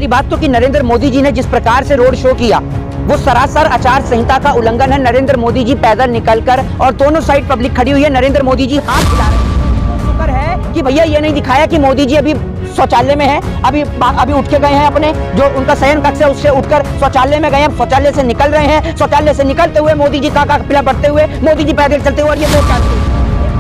पहली बात तो कि नरेंद्र मोदी जी ने जिस प्रकार से रोड शो किया वो सरासर आचार संहिता का उल्लंघन है। नरेंद्र मोदी जी पैदल निकलकर और दोनों साइड पब्लिक खड़ी हुई है, नरेंद्र मोदी जी हाथ हिला रहे हैं। शुक्र है कि भैया ये नहीं दिखाया कि मोदी जी अभी शौचालय में है, अभी उठ के गए हैं, अपने जो उनका शयन कक्ष है उससे उठकर शौचालय में गए हैं, शौचालय से निकल रहे हैं, शौचालय से निकलते हुए मोदी जी का काफिला बढ़ते हुए, मोदी जी पैदल चलते हुए, और ये वोट डालते हुए।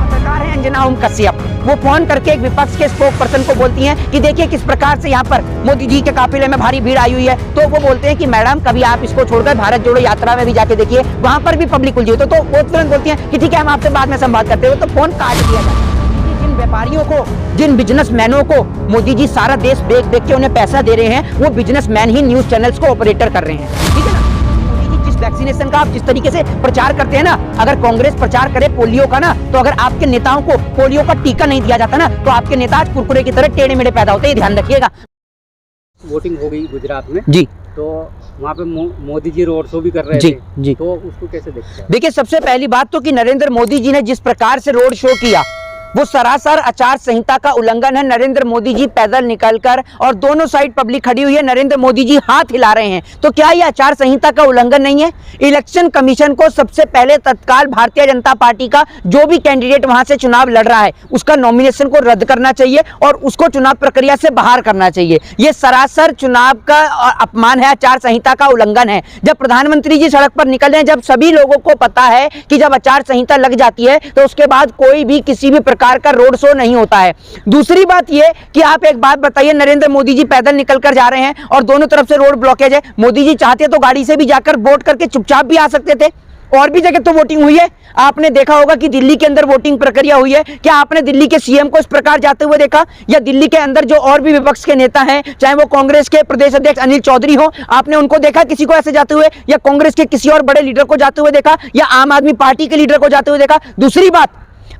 पत्रकार है अंजना ओम कश्यप, वो फोन करके एक विपक्ष के स्पोक पर्सन को बोलती हैं कि देखिए किस प्रकार से यहाँ पर मोदी जी के काफिले में भारी भीड़ आई हुई है। तो वो बोलते हैं कि मैडम कभी आप इसको छोड़कर भारत जोड़ो यात्रा में भी जाके देखिए, वहां पर भी पब्लिक उलझी हुई। तो वो तुरंत बोलती हैं कि ठीक है हम आपसे बाद में संवाद करते हुए, तो फोन काट दिया जाता है। जिन व्यापारियों को, जिन बिजनेसमैनों को मोदी जी सारा देश देख देख के उन्हें पैसा दे रहे हैं, वो बिजनेसमैन ही न्यूज चैनल्स को ऑपरेटर कर रहे हैं, ठीक है ना। वैक्सीनेशन का आप जिस तरीके से प्रचार करते हैं ना, अगर कांग्रेस प्रचार करे पोलियो का ना, तो अगर आपके नेताओं को पोलियो का टीका नहीं दिया जाता ना, तो आपके नेता आज कुरकुरे की तरह टेढ़े मेढ़े पैदा होते हैं, ध्यान रखिएगा। वोटिंग हो गई गुजरात में जी, तो वहाँ पे मोदी जी रोड शो भी कर रहे थे जी, तो उसको कैसे देखते हैं? देखिए सबसे पहली बात तो कि नरेंद्र मोदी जी ने जिस प्रकार से रोड शो किया वो सरासर आचार संहिता का उल्लंघन है। नरेंद्र मोदी जी पैदल निकलकर और दोनों साइड पब्लिक खड़ी हुई है, नरेंद्र मोदी जी हाथ हिला रहे हैं। तो क्या ये आचार संहिता का उल्लंघन नहीं है? इलेक्शन कमीशन को सबसे पहले तत्काल भारतीय जनता पार्टी का जो भी कैंडिडेट वहां से चुनाव लड़ रहा है उसका नॉमिनेशन को रद्द करना चाहिए और उसको चुनाव प्रक्रिया से बाहर करना चाहिए। ये सरासर चुनाव का अपमान है, आचार संहिता का उल्लंघन है। जब प्रधानमंत्री जी सड़क पर निकल रहे हैं, जब सभी लोगों को पता है कि जब आचार संहिता लग जाती है तो उसके बाद कोई भी किसी भी प्रकार का रोड शो नहीं होता है। दूसरी बात यह कि आप एक बात बताइए, नरेंद्र मोदी जी पैदल निकलकर जा रहे हैं और दोनों तरफ से रोड ब्लॉकेज है। मोदी जी चाहते तो गाड़ी से भी जाकर वोट करके चुपचाप भी आ सकते थे। और भी जगह तो वोटिंग हुई है, आपने देखा होगा कि दिल्ली के अंदर वोटिंग प्रक्रिया हुई है। क्या आपने दिल्ली के सीएम को इस प्रकार जाते हुए देखा? या दिल्ली के अंदर जो और भी विपक्ष के नेता हैं, चाहे वो कांग्रेस के प्रदेश अध्यक्ष अनिल चौधरी हो, आपने उनको देखा किसी को ऐसे जाते हुए? या कांग्रेस के किसी और बड़े लीडर को जाते हुए देखा? या आम आदमी पार्टी के लीडर को जाते हुए देखा? दूसरी बात,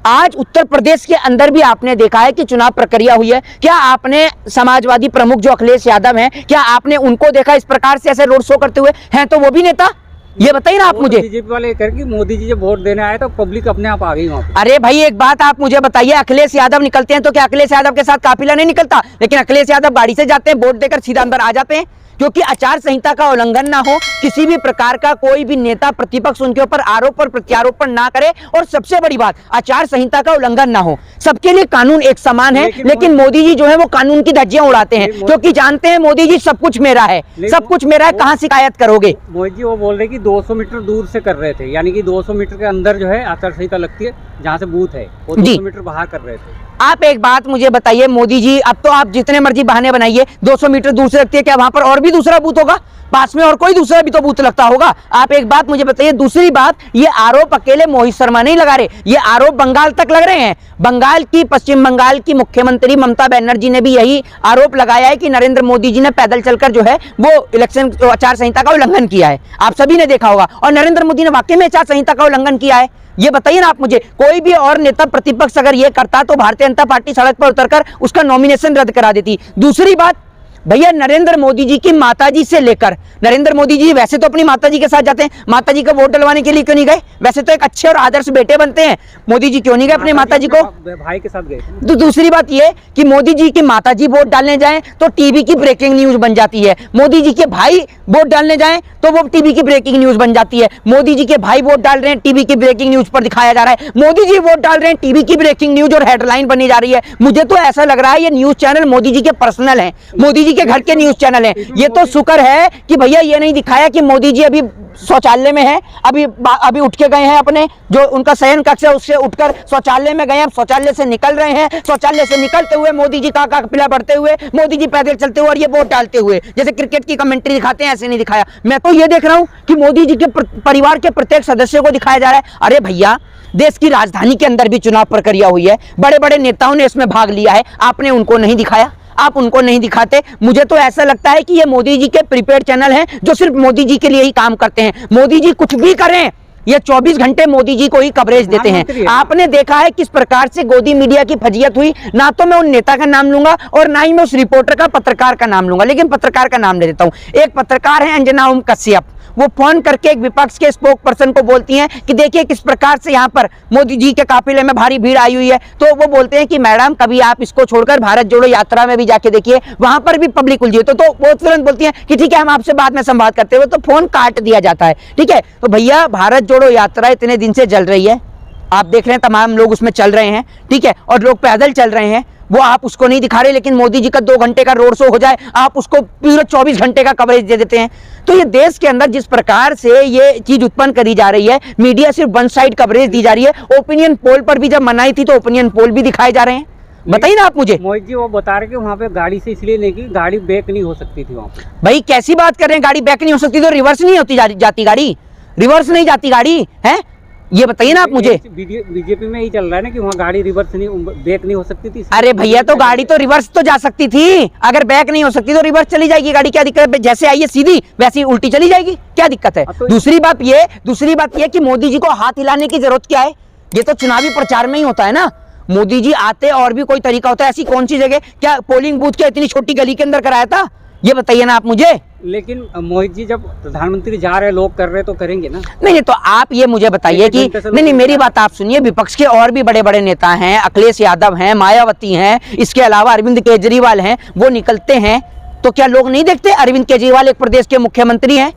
आज उत्तर प्रदेश के अंदर भी आपने देखा है कि चुनाव प्रक्रिया हुई है। क्या आपने समाजवादी प्रमुख जो अखिलेश यादव हैं, क्या आपने उनको देखा इस प्रकार से ऐसे रोड शो करते हुए? हैं तो वो भी नेता, ये बताइए ना आप मुझे। बीजेपी वाले करके मोदी जी जब वोट देने आए तो पब्लिक अपने आप आ गई वहाँ पे। अरे भाई एक बात आप मुझे बताइए, अखिलेश यादव निकलते हैं तो क्या अखिलेश यादव के साथ काफिला नहीं निकलता? लेकिन अखिलेश यादव गाड़ी से जाते हैं, वोट देकर सीधा अंदर आ जाते हैं, क्योंकि आचार संहिता का उल्लंघन ना हो, किसी भी प्रकार का कोई भी नेता प्रतिपक्ष उनके ऊपर आरोप और प्रत्यारोपण ना करे, और सबसे बड़ी बात आचार संहिता का उल्लंघन ना हो। सबके लिए कानून एक समान है, लेकिन मोदी जी जो है वो कानून की धज्जियां उड़ाते हैं, क्योंकि जानते हैं मोदी जी सब कुछ मेरा है, सब कुछ मेरा है, कहां शिकायत करोगे? मोदी जी वो बोल रहे कि 200 मीटर दूर से कर रहे थे, यानी कि 200 मीटर के अंदर जो है आचार संहिता लगती है, जहाँ से बूथ है वो 200 मीटर बाहर कर रहे थे। आप एक बात मुझे बताइए, मोदी जी अब तो आप जितने मर्जी बहाने बनाइए, 200 मीटर दूर से लगती है, क्या वहां पर और भी दूसरा बूथ होगा? पास में और कोई दूसरा भी तो बूथ लगता होगा। आप एक बात मुझे बताइए। दूसरी बात, ये आरोप अकेले मोहित शर्मा नहीं लगा रहे, ये आरोप बंगाल तक लग रहे हैं। बंगाल की, पश्चिम बंगाल की मुख्यमंत्री ममता बनर्जी ने भी यही आरोप लगाया है कि नरेंद्र मोदी जी ने पैदल चलकर जो है वो इलेक्शन आचार संहिता का उल्लंघन किया है। आप सभी ने देखा होगा, और नरेंद्र मोदी ने वाकई में आचार संहिता का उल्लंघन किया है? ये बताइए ना आप मुझे। कोई भी और नेता प्रतिपक्ष अगर ये करता तो भारतीय जनता पार्टी सड़क पर उतरकर उसका नॉमिनेशन रद्द करा देती। दूसरी बात भैया, नरेंद्र मोदी जी की माताजी से लेकर, नरेंद्र मोदी जी वैसे तो अपनी माताजी के साथ जाते हैं, माताजी का वोट डलवाने के लिए क्यों नहीं गए? वैसे तो एक अच्छे और आदर्श बेटे बनते हैं, मोदी जी क्यों नहीं गए अपने माताजी को? भाई के साथ गए। तो दूसरी बात ये कि मोदी जी की माताजी वोट डालने जाएं तो टीवी की ब्रेकिंग न्यूज बन जाती है, मोदी जी के भाई वोट डालने जाएं तो वो टीवी की ब्रेकिंग न्यूज बन जाती है। मोदी जी के भाई वोट डाल रहे हैं, टीवी की ब्रेकिंग न्यूज पर दिखाया जा रहा है। मोदी जी वोट डाल रहे हैं, टीवी की ब्रेकिंग न्यूज और हेडलाइन बनी जा रही है। मुझे तो ऐसा लग रहा है ये न्यूज चैनल मोदी जी के पर्सनल हैं, मोदी जी के घर के न्यूज चैनल हैं। ये तो शुक्र है कि भैया ये नहीं दिखाया कि मोदी जी अभी शौचालय में है, अभी उठ के गए हैं, अपने जो उनका शयन कक्ष है उससे उठकर शौचालय में गए हैं, शौचालय से निकल रहे हैं, शौचालय से निकलते हुए मोदी जी का काफिला बढ़ते हुए, मोदी जी पैदल चलते हुए और ये वोट डालते हुए, जैसे क्रिकेट की कमेंट्री दिखाते हैं ऐसे नहीं दिखाया। मैं तो ये देख रहा हूं कि मोदी जी के परिवार के प्रत्येक सदस्य को दिखाया जा रहा है। अरे भैया, देश की राजधानी के अंदर भी चुनाव प्रक्रिया हुई है, बड़े बड़े नेताओं ने इसमें भाग लिया है, आपने उनको नहीं दिखाया, आप उनको नहीं दिखाते। मुझे तो ऐसा लगता है कि ये मोदी जी के प्रीपेड चैनल हैं जो सिर्फ मोदी जी के लिए ही काम करते हैं। मोदी जी कुछ भी करें, ये 24 घंटे मोदी जी को ही कवरेज देते हैं। आपने देखा है किस प्रकार से गोदी मीडिया की फजीयत हुई। ना तो मैं उन नेता का नाम लूंगा और ना ही मैं उस रिपोर्टर का, पत्रकार का नाम लूंगा, लेकिन पत्रकार का नाम ले देता हूं। एक पत्रकार है अंजना ओम कश्यप, वो फोन करके एक विपक्ष के स्पोक पर्सन को बोलती हैं कि देखिए किस प्रकार से यहाँ पर मोदी जी के काफिले में भारी भीड़ आई हुई है। तो वो बोलते हैं कि मैडम कभी आप इसको छोड़कर भारत जोड़ो यात्रा में भी जाके देखिए, वहां पर भी पब्लिक उलझी है। तो वो तुरंत बोलती हैं कि ठीक है हम आपसे बाद में संवाद करते हुए, तो फोन काट दिया जाता है। ठीक है, तो भैया भारत जोड़ो यात्रा इतने दिन से चल रही है, आप देख रहे हैं तमाम लोग उसमें चल रहे हैं, ठीक है, और लोग पैदल चल रहे हैं, वो आप उसको नहीं दिखा रहे, लेकिन मोदी जी का 2 घंटे का रोड शो हो जाए आप उसको पूरे 24 घंटे का कवरेज दे देते हैं। तो ये देश के अंदर जिस प्रकार से ये चीज उत्पन्न करी जा रही है, मीडिया सिर्फ वन साइड कवरेज दी जा रही है। ओपिनियन पोल पर भी जब मनाई थी तो ओपिनियन पोल भी दिखाए जा रहे हैं। बताइए ना आप मुझे। मोहित जी वो बता रहे कि वहाँ पे गाड़ी से इसलिए नहीं की, गाड़ी बैक नहीं हो सकती थी वहाँ पे। भाई कैसी बात कर रहे हैं, गाड़ी बैक नहीं हो सकती तो रिवर्स नहीं होती जाती गाड़ी, रिवर्स नहीं जाती गाड़ी है, ये बताइए ना आप मुझे। बीजेपी में ही चल रहा है ना कि वहाँ गाड़ी रिवर्स नहीं, बैक नहीं हो सकती थी। अरे भैया तो गाड़ी तो रिवर्स तो जा सकती थी, अगर बैक नहीं हो सकती तो रिवर्स चली जाएगी गाड़ी, क्या दिक्कत है? जैसे आई है सीधी वैसी उल्टी चली जाएगी, क्या दिक्कत है? दूसरी बात ये कि मोदी जी को हाथ हिलाने की जरूरत क्या है? ये तो चुनावी प्रचार में ही होता है ना। मोदी जी आते और भी कोई तरीका होता है? ऐसी कौन सी जगह, क्या पोलिंग बूथ क्या इतनी छोटी गली के अंदर कराया था? ये बताइए ना आप मुझे। लेकिन मोहित जी जब प्रधानमंत्री जा रहे, लोग कर रहे तो करेंगे ना। नहीं तो आप ये मुझे बताइए कि नहीं मेरी बात आप सुनिए, विपक्ष के और भी बड़े बड़े नेता हैं, अखिलेश यादव हैं, मायावती हैं, इसके अलावा अरविंद केजरीवाल हैं, वो निकलते हैं तो क्या लोग नहीं देखते? अरविंद केजरीवाल एक प्रदेश के मुख्यमंत्री हैं,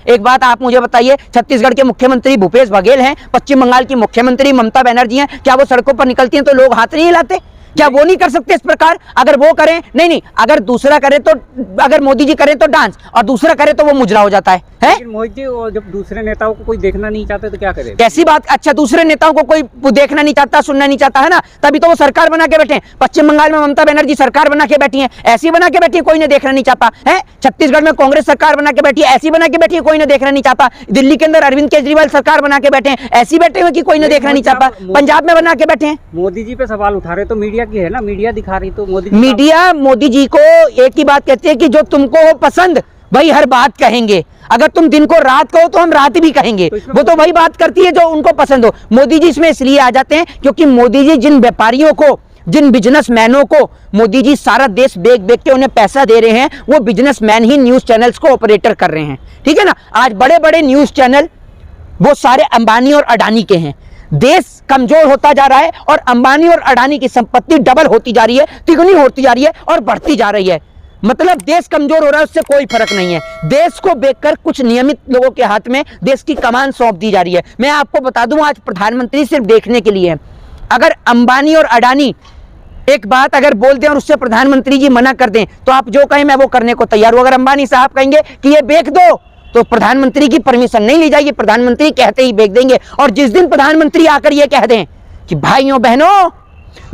एक बात आप मुझे बताइए, छत्तीसगढ़ के मुख्यमंत्री भूपेश बघेल हैं, पश्चिम बंगाल की मुख्यमंत्री ममता बनर्जी हैं, क्या वो सड़कों पर निकलती हैं तो लोग हाथ नहीं हिलाते? क्या वो नहीं कर सकते इस प्रकार? अगर वो करें, नहीं अगर दूसरा करे तो, अगर मोदी जी करें तो डांस और दूसरा करे तो वो मुजरा हो जाता है? मोहित जी जब दूसरे नेताओं को कोई देखना नहीं चाहते तो क्या करें? कैसी बात? अच्छा दूसरे नेताओं को कोई देखना नहीं चाहता, सुनना नहीं चाहता है ना, तभी तो वो सरकार बना के बैठे हैं। पश्चिम बंगाल में ममता बनर्जी सरकार बना के बैठी है, ऐसी बना के बैठी है कोई ने देखना नहीं चाहता है। छत्तीसगढ़ में कांग्रेस सरकार बना के बैठी है, ऐसी बना के बैठी है कोई ने देखना नहीं चाहता। दिल्ली के अंदर अरविंद केजरीवाल सरकार बना के बैठे हैं, ऐसी बैठे हुए कि कोई ने देखना नहीं चाहता। पंजाब में बना के बैठे हैं। मोदी जी पे सवाल उठा रहे तो मीडिया की है ना, मीडिया दिखा रही तो मीडिया मोदी जी को एक ही बात कहती है कि जो तुमको हो पसंद वही हर बात कहेंगे, अगर तुम दिन को रात कहो तो हम रात भी कहेंगे, वो तो वही बात करती है जो उनको पसंद हो। मोदी जी इसमें इसलिए आ जाते हैं क्योंकि मोदी जी जिन व्यापारियों को, जिन बिजनेसमैनों को मोदी जी सारा देश बेच बेच के उन्हें पैसा दे रहे हैं, वो बिजनेसमैन ही न्यूज चैनल्स को ऑपरेटर कर रहे हैं। ठीक है ना, आज बड़े बड़े न्यूज चैनल वो सारे अंबानी और अडानी के हैं। देश कमजोर होता जा रहा है और अंबानी और अडानी की संपत्ति डबल होती जा रही है, तिगुनी होती जा रही है और बढ़ती जा रही है। मतलब देश कमजोर हो रहा है, उससे कोई फर्क नहीं है। देश को बेचकर कुछ नियमित लोगों के हाथ में देश की कमान सौंप दी जा रही है। मैं आपको बता दूं, आज प्रधानमंत्री सिर्फ देखने के लिए है। अगर अंबानी और अडानी एक बात अगर बोल दें और उससे प्रधानमंत्री जी मना कर दें तो आप जो कहें मैं वो करने को तैयार हूं। अगर अंबानी साहब कहेंगे कि ये बेच दो तो प्रधानमंत्री की परमिशन नहीं ली जाएगी, प्रधानमंत्री कहते ही बेच देंगे। और जिस दिन प्रधानमंत्री आकर ये कह दें कि भाइयों बहनों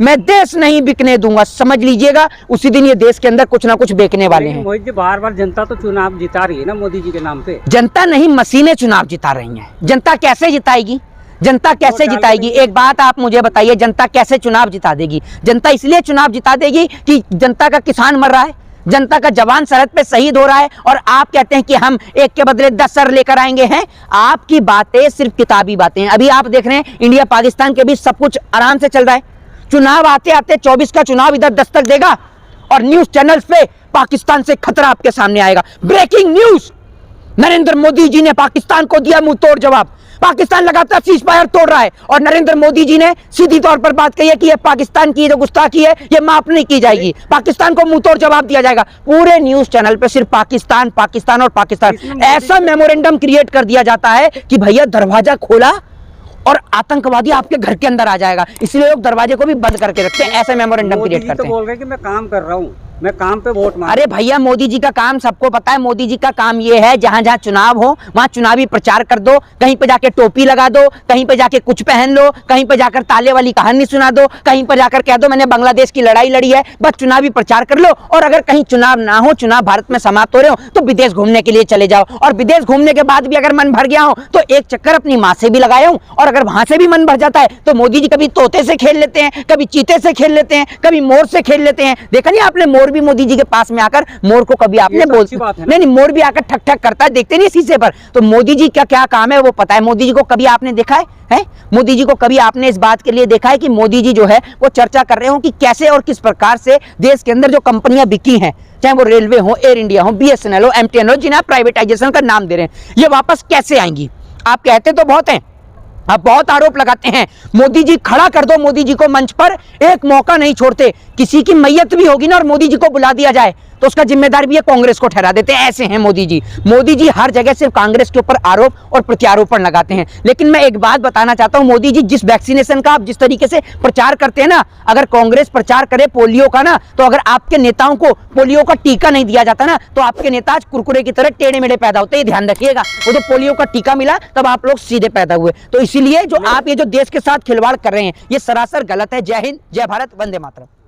मैं देश नहीं बिकने दूंगा, समझ लीजिएगा उसी दिन ये देश के अंदर कुछ ना कुछ बेचने वाले हैं। मोदी जी बार-बार जनता तो चुनाव जिता रही है ना मोदी जी के नाम पे। जनता नहीं, मशीनें चुनाव जिता रही हैं। जनता कैसे जिताएगी? जनता कैसे जिताएगी? एक बात आप मुझे बताइए, जनता कैसे चुनाव जिता देगी? जनता इसलिए चुनाव जिता देगी कि जनता का किसान मर रहा है, जनता का जवान सरहद पे शहीद हो रहा है, और आप कहते हैं कि हम एक के बदले 10 सर लेकर आएंगे। हैं आपकी बातें सिर्फ किताबी बातें हैं। अभी आप देख रहे हैं इंडिया पाकिस्तान के बीच सब कुछ आराम से चल रहा है। चुनाव आते आते 24 का चुनाव इधर दस्तक देगा और न्यूज चैनल्स पे पाकिस्तान से खतरा आपके सामने आएगा। ब्रेकिंग न्यूज, नरेंद्र मोदी जी ने पाकिस्तान को दिया मुंह तोड़ जवाब। पाकिस्तान लगातार सीज फायर तोड़ रहा है और नरेंद्र मोदी जी ने सीधी तौर पर बात कही है कि ये पाकिस्तान की जो गुस्ताखी है ये माफ नहीं की जाएगी, पाकिस्तान को मुंह तोड़ जवाब दिया जाएगा। पूरे न्यूज चैनल पे सिर्फ पाकिस्तान पाकिस्तान और पाकिस्तान। ऐसा मेमोरेंडम क्रिएट कर दिया जाता है कि भैया दरवाजा खोला और आतंकवादी आपके घर के अंदर आ जाएगा, इसलिए लोग दरवाजे को भी बंद करके रखते हैं। ऐसे मेमोरेंडम क्रिएट करते हैं। बोल रहे हैं कि मैं काम कर रहा हूँ, मैं काम पे वोट मांग। अरे भैया मोदी जी का काम सबको पता है। मोदी जी का काम ये है जहां जहां चुनाव हो वहां चुनावी प्रचार कर दो, कहीं पे जाके टोपी लगा दो, कहीं पे जाके कुछ पहन लो, कहीं पे जाकर ताले वाली कहानी सुना दो, कहीं पर जाकर कह दो मैंने बांग्लादेश की लड़ाई लड़ी है, बस चुनावी प्रचार कर लो। और अगर कहीं चुनाव ना हो, चुनाव भारत में समाप्त हो रहे हो, तो विदेश घूमने के लिए चले जाओ। और विदेश घूमने के बाद भी अगर मन भर गया हो तो एक चक्कर अपनी माँ से भी लगाया हूं, और अगर वहां से भी मन भर जाता है तो मोदी जी कभी तोते से खेल लेते हैं, कभी चीते से खेल लेते हैं, कभी मोर से खेल लेते हैं। देखा नहीं आपने, मोर भी मोदी जी के पास में आकर मोर को कभी आपने नहीं, मोर भी आकर ठक ठक करता है, देखते नहीं शीशे पर। तो मोदी जी का क्या काम है वो पता है। मोदी जी को कभी आपने देखा है? मोदी जी को कभी आपने इस बात के लिए देखा है कि मोदी जी जो है वो चर्चा कर रहे हो कि कैसे और किस प्रकार से देश के अंदर जो कंपनियां बिकी हैं, चाहे वो रेलवे हो, एयर इंडिया हो, BSNL हो, MTN हो, जिन्हें आप प्राइवेटाइजेशन का नाम दे रहे हैं, ये वापस कैसे आएंगी? आप कहते तो बहुत हैं, आप बहुत आरोप लगाते हैं, मोदी जी खड़ा कर दो मोदी जी को मंच पर, एक मौका नहीं छोड़ते। किसी की मैयत भी होगी ना और मोदी जी को बुला दिया जाए तो उसका जिम्मेदार भी ये कांग्रेस को ठहरा देते हैं। ऐसे हैं मोदी जी। मोदी जी हर जगह से कांग्रेस के ऊपर आरोप और प्रत्यारोपण लगाते हैं। लेकिन मैं एक बात बताना चाहता हूं, मोदी जी जिस वैक्सीनेशन का आप जिस तरीके से प्रचार करते हैं ना, अगर कांग्रेस प्रचार करे पोलियो का ना, तो अगर आपके नेताओं को पोलियो का टीका नहीं दिया जाता ना, तो आपके नेता आज कुरकुरे की तरह टेढ़े मेढ़े पैदा होते हैं। ध्यान रखिएगा, वो जो पोलियो का टीका मिला तब आप लोग सीधे पैदा हुए। तो इसीलिए जो आप ये जो देश के साथ खिलवाड़ कर रहे हैं, ये सरासर गलत है। जय हिंद, जय भारत, वंदे मातरम।